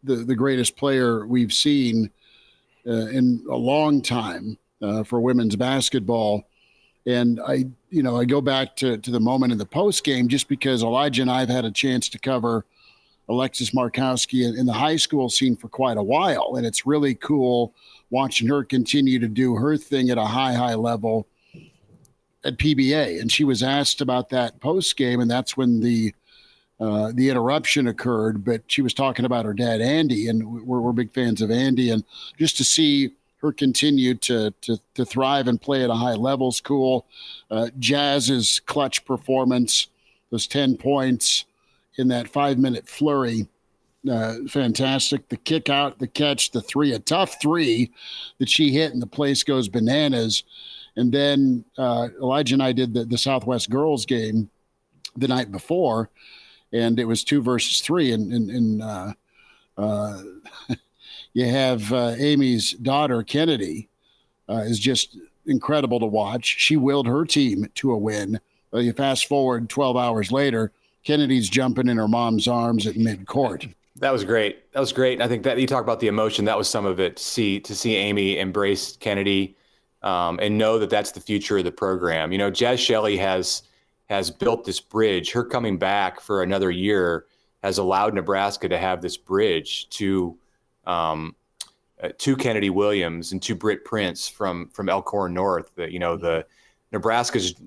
the greatest player we've seen in a long time for women's basketball. And I go back to the moment in the post game, just because Elijah and I have had a chance to cover Alexis Markowski in the high school scene for quite a while. And it's really cool watching her continue to do her thing at a high level at PBA. And she was asked about that post game, and that's when the interruption occurred. But she was talking about her dad, Andy, and we're big fans of Andy. And just to see her continue to thrive and play at a high level is cool. Jazz's clutch performance, those 10 points in that 5-minute flurry, fantastic. The kick out, the catch, the three, a tough three that she hit, and the place goes bananas. And then Elijah and I did the Southwest girls game the night before, and it was 2 versus 3. And you have Amy's daughter, Kennedy, is just incredible to watch. She willed her team to a win. You fast forward 12 hours later, Kennedy's jumping in her mom's arms at midcourt. That was great. And I think that you talk about the emotion. That was some of it. To see Amy embrace Kennedy and know that that's the future of the program. Jazz Shelley has built this bridge. Her coming back for another year has allowed Nebraska to have this bridge to Kennedy Williams and to Britt Prince from Elkhorn North. The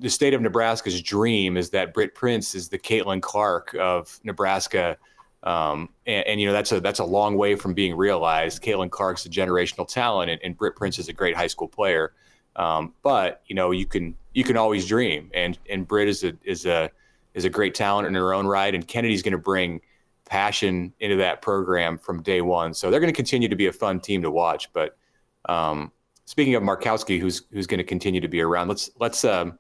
state of Nebraska's dream is that Britt Prince is the Caitlyn Clark of Nebraska. That's a long way from being realized. Caitlyn Clark's a generational talent, and Britt Prince is a great high school player. But you can always dream, and Britt is a great talent in her own right, and Kennedy's going to bring passion into that program from day one. So they're going to continue to be a fun team to watch. But speaking of Markowski, who's going to continue to be around, let's play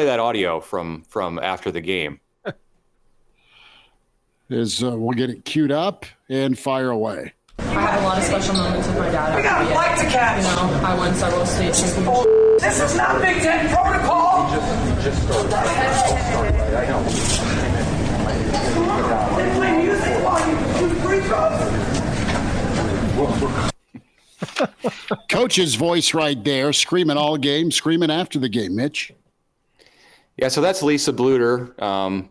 that audio from after the game. We'll get it queued up and fire away. I had a lot of special moments with my dad. We got a flight to catch. I won several state championships. This is not Big Ten protocol. I know. They play music while you do free throws. Coach's voice right there, screaming all game, screaming after the game, Mitch. Yeah, so that's Lisa Bluter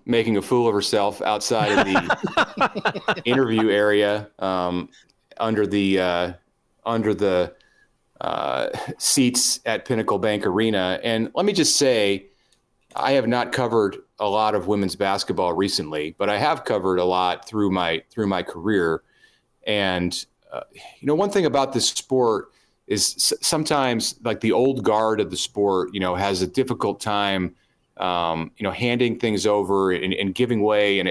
making a fool of herself outside of the interview area under the seats at Pinnacle Bank Arena. And let me just say, I have not covered a lot of women's basketball recently, but I have covered a lot through my career. And one thing about this sport is sometimes, like, the old guard of the sport, has a difficult time handing things over and giving way and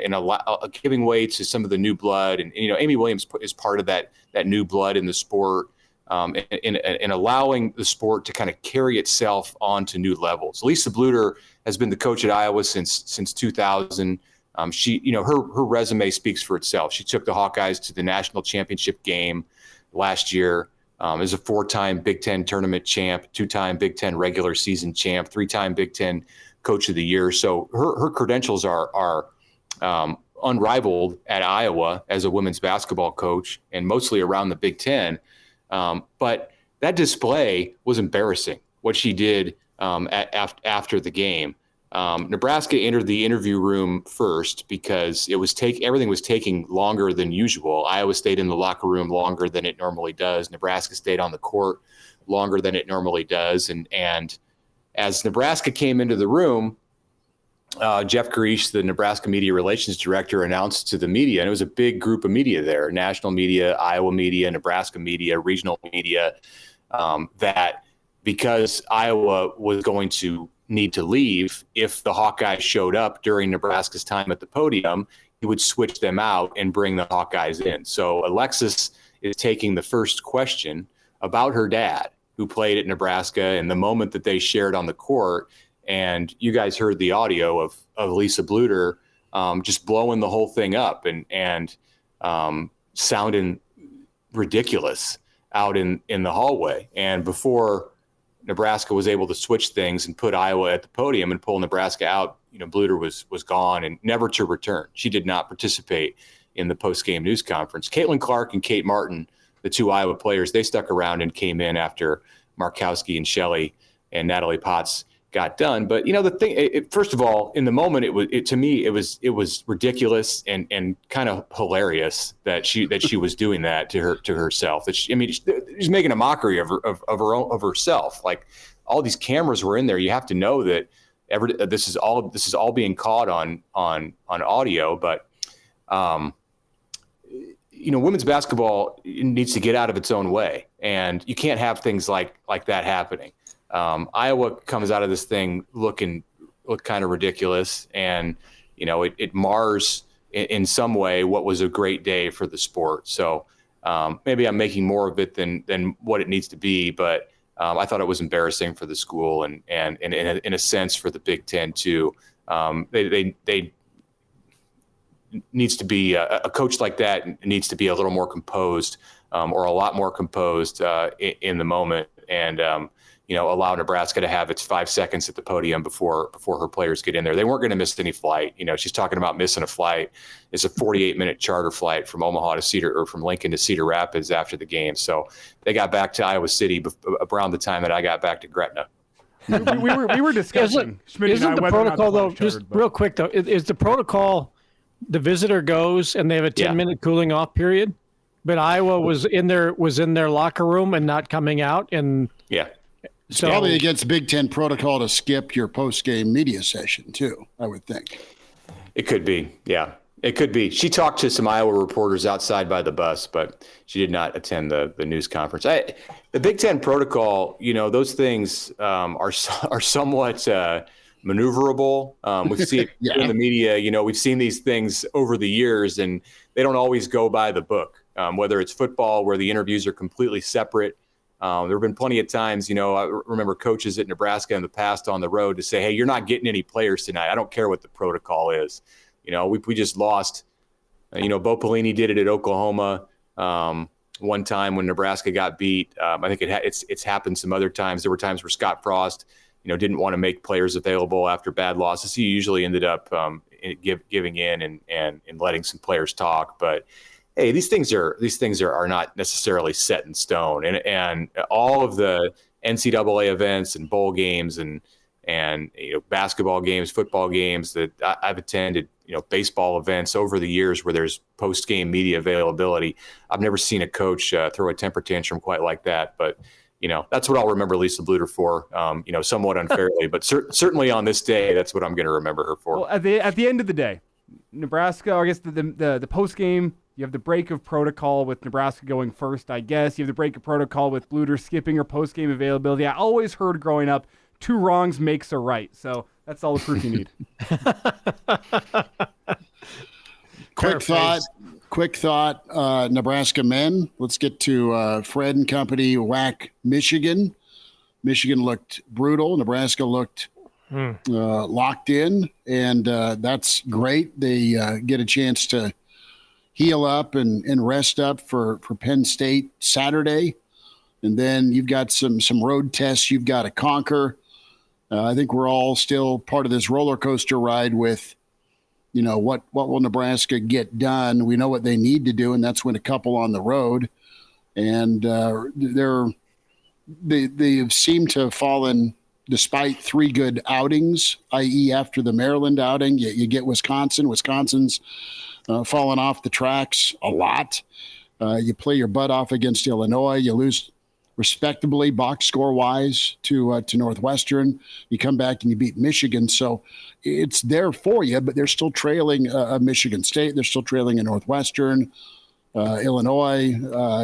giving way to some of the new blood. And Amy Williams is part of that new blood in the sport, and allowing the sport to kind of carry itself on to new levels. Lisa Bluter has been the coach at Iowa since 2000. Her resume speaks for itself. She took the Hawkeyes to the national championship game last year. Is a 4-time Big Ten tournament champ, 2-time Big Ten regular season champ, 3-time Big Ten Coach of the Year. So her credentials are unrivaled at Iowa as a women's basketball coach, and mostly around the Big Ten. But that display was embarrassing, what she did after the game. Nebraska entered the interview room first because everything was taking longer than usual. Iowa stayed in the locker room longer than it normally does. Nebraska stayed on the court longer than it normally does. And as Nebraska came into the room, Jeff Garish, the Nebraska media relations director, announced to the media, and it was a big group of media there, national media, Iowa media, Nebraska media, regional media, that because Iowa was going to need to leave if the Hawkeyes showed up during Nebraska's time at the podium, he would switch them out and bring the Hawkeyes in. So Alexis is taking the first question about her dad, who played at Nebraska, and the moment that they shared on the court. And you guys heard the audio of Lisa Bluder just blowing the whole thing up and sounding ridiculous out in the hallway. And before Nebraska was able to switch things and put Iowa at the podium and pull Nebraska out, Bluder was gone and never to return. She did not participate in the post-game news conference. Caitlyn Clark and Kate Martin, the two Iowa players, they stuck around and came in after Markowski and Shelley and Natalie Potts got done. But the thing, first of all, in the moment, to me it was ridiculous and kind of hilarious that she was doing that to herself. That she's making a mockery of herself. Like, all these cameras were in there. You have to know that this is all being caught on audio. But women's basketball needs to get out of its own way, and you can't have things like that happening. Iowa comes out of this thing look kind of ridiculous, and it mars in some way what was a great day for the sport. So maybe I'm making more of it than what it needs to be, but I thought it was embarrassing for the school and in a sense for the Big Ten too. They needs to be a coach like that needs to be a little more composed, or a lot more composed in the moment, and allow Nebraska to have its 5 seconds at the podium before her players get in there. They weren't going to miss any flight. She's talking about missing a flight. It's a 48-minute charter flight from Omaha to from Lincoln to Cedar Rapids after the game. So they got back to Iowa City around the time that I got back to Gretna. we were discussing. Isn't the protocol though? Just real quick though, is the protocol the visitor goes and they have a 10-minute cooling off period, but Iowa was in their locker room and not coming out, and it's probably against Big Ten protocol to skip your post-game media session too, I would think. It could be. Yeah, it could be. She talked to some Iowa reporters outside by the bus, but she did not attend the news conference. The Big Ten protocol, those things are somewhat maneuverable. We've seen it in the media. We've seen these things over the years, and they don't always go by the book. Whether it's football, where the interviews are completely separate. There have been plenty of times, I remember coaches at Nebraska in the past on the road to say, hey, you're not getting any players tonight. I don't care what the protocol is. We just lost. Bo Pelini did it at Oklahoma one time when Nebraska got beat. I think it's happened some other times. There were times where Scott Frost, didn't want to make players available after bad losses. He usually ended up giving in and letting some players talk. But hey, these things are not necessarily set in stone, and all of the NCAA events and bowl games and basketball games, football games that I've attended, baseball events over the years where there's post-game media availability. I've never seen a coach throw a temper tantrum quite like that, but that's what I'll remember Lisa Bluder for, somewhat unfairly, but certainly on this day, that's what I'm going to remember her for. Well, at the end of the day, Nebraska, I guess the post-game, you have the break of protocol with Nebraska going first, I guess. You have the break of protocol with Bluder skipping her post-game availability. I always heard growing up, 2 wrongs makes a right. So that's all the proof you need. Quick thought. Nebraska men. Let's get to Fred and company whack Michigan. Michigan looked brutal. Nebraska looked locked in, and that's great. They get a chance to heal up and rest up for Penn State Saturday. And then you've got some road tests you've got to conquer. I think we're all still part of this roller coaster ride with, what will Nebraska get done? We know what they need to do, and that's win a couple on the road. And they seem to have fallen despite 3 good outings, i.e. after the Maryland outing, you get Wisconsin. Wisconsin's fallen off the tracks a lot. You play your butt off against Illinois. You lose respectably box score wise to Northwestern. You come back and you beat Michigan. So it's there for you, but they're still trailing Michigan State. They're still trailing a Northwestern, Illinois.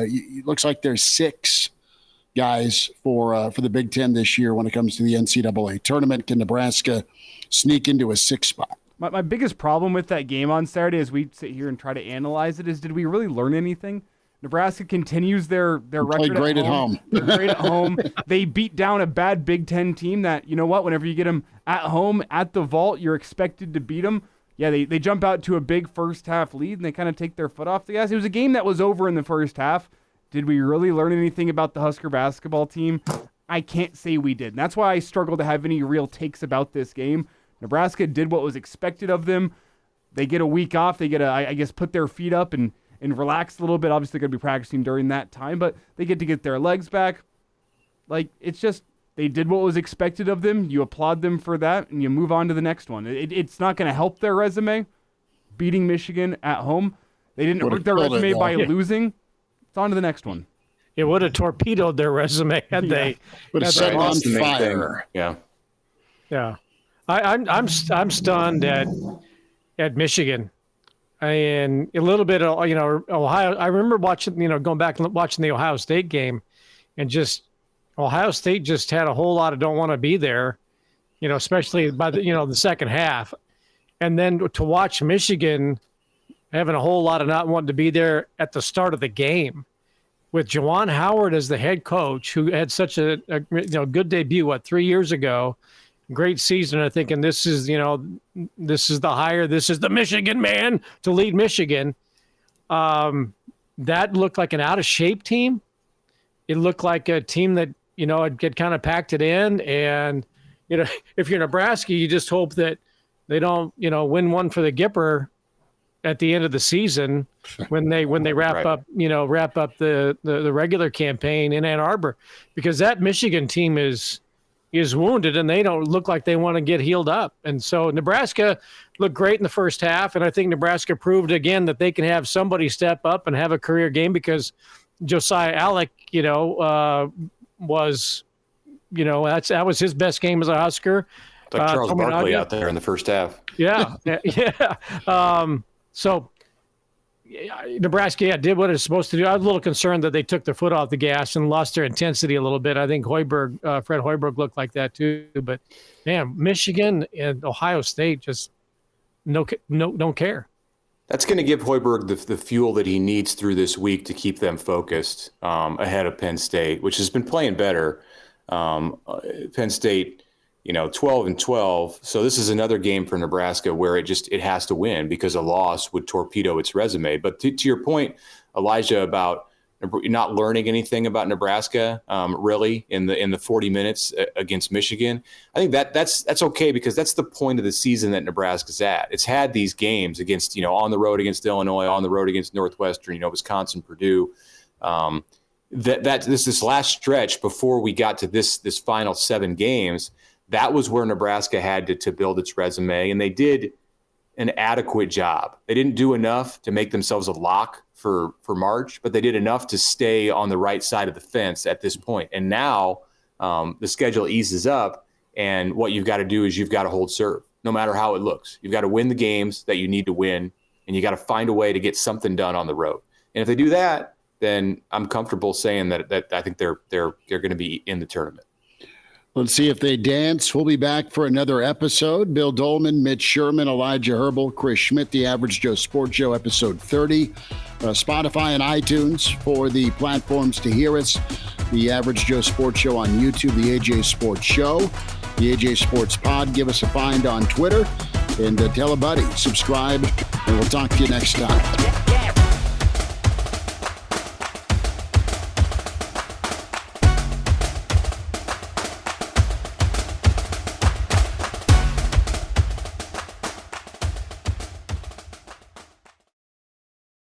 It looks like there's 6 guys for the Big Ten this year when it comes to the NCAA tournament. Can Nebraska sneak into a 6th spot? My biggest problem with that game on Saturday as we sit here and try to analyze it is, did we really learn anything? Nebraska continues their record great at home. They're great at home. They beat down a bad Big Ten team that, you know what, whenever you get them at home, at the vault, you're expected to beat them. Yeah, they jump out to a big first half lead and they kind of take their foot off the gas. It was a game that was over in the first half. Did we really learn anything about the Husker basketball team? I can't say we did. And that's why I struggle to have any real takes about this game. Nebraska did what was expected of them. They get a week off. They get to, I guess, put their feet up and relax a little bit. Obviously, they're going to be practicing during that time, but they get their legs back. Like, it's just, they did what was expected of them. You applaud them for that, and you move on to the next one. It's not going to help their resume, beating Michigan at home. They didn't hurt their resume by losing. It's on to the next one. It would have torpedoed their resume had they would have set on fire. Yeah. Yeah. I'm stunned at Michigan. And a little bit of, Ohio. I remember watching, going back and watching the Ohio State game, and just Ohio State just had a whole lot of don't want to be there, especially by the second half. And then to watch Michigan having a whole lot of not wanting to be there at the start of the game with Juwan Howard as the head coach, who had such a good debut, 3 years ago. Great season, I think, and this is the Michigan man to lead Michigan. That looked like an out-of-shape team. It looked like a team that, had kind of packed it in. And, if you're Nebraska, you just hope that they don't, win one for the Gipper at the end of the season when they wrap up the regular campaign in Ann Arbor, because that Michigan team is wounded and they don't look like they want to get healed up. And so Nebraska looked great in the first half. And I think Nebraska proved again that they can have somebody step up and have a career game, because Josiah Alec, was, that was his best game as a Husker. Like Charles Barkley out there in the first half. Yeah. Yeah. So Nebraska, did what it's supposed to do. I was a little concerned that they took their foot off the gas and lost their intensity a little bit. I think Fred Hoiberg looked like that too. But, man, Michigan and Ohio State just don't care. That's going to give Hoiberg the fuel that he needs through this week to keep them focused ahead of Penn State, which has been playing better. Penn State, 12-12. So this is another game for Nebraska where it has to win, because a loss would torpedo its resume. But to your point, Elijah, about not learning anything about Nebraska, really in the 40 minutes against Michigan, I think that's okay, because that's the point of the season that Nebraska's at. It's had these games against, on the road against Illinois, on the road against Northwestern, Wisconsin, Purdue. This last stretch before we got to this final 7 games, that was where Nebraska had to build its resume, and they did an adequate job. They didn't do enough to make themselves a lock for March, but they did enough to stay on the right side of the fence at this point. And now the schedule eases up, and what you've got to do is you've got to hold serve, no matter how it looks. You've got to win the games that you need to win, and you got to find a way to get something done on the road. And if they do that, then I'm comfortable saying that I think they're going to be in the tournament. Let's see if they dance. We'll be back for another episode. Bill Doleman, Mitch Sherman, Elijah Herbel, Chris Schmidt, the Average Joe Sports Show, episode 30. Spotify and iTunes for the platforms to hear us. The Average Joe Sports Show on YouTube, the AJ Sports Show, the AJ Sports Pod. Give us a find on Twitter, and tell a buddy. Subscribe, and we'll talk to you next time.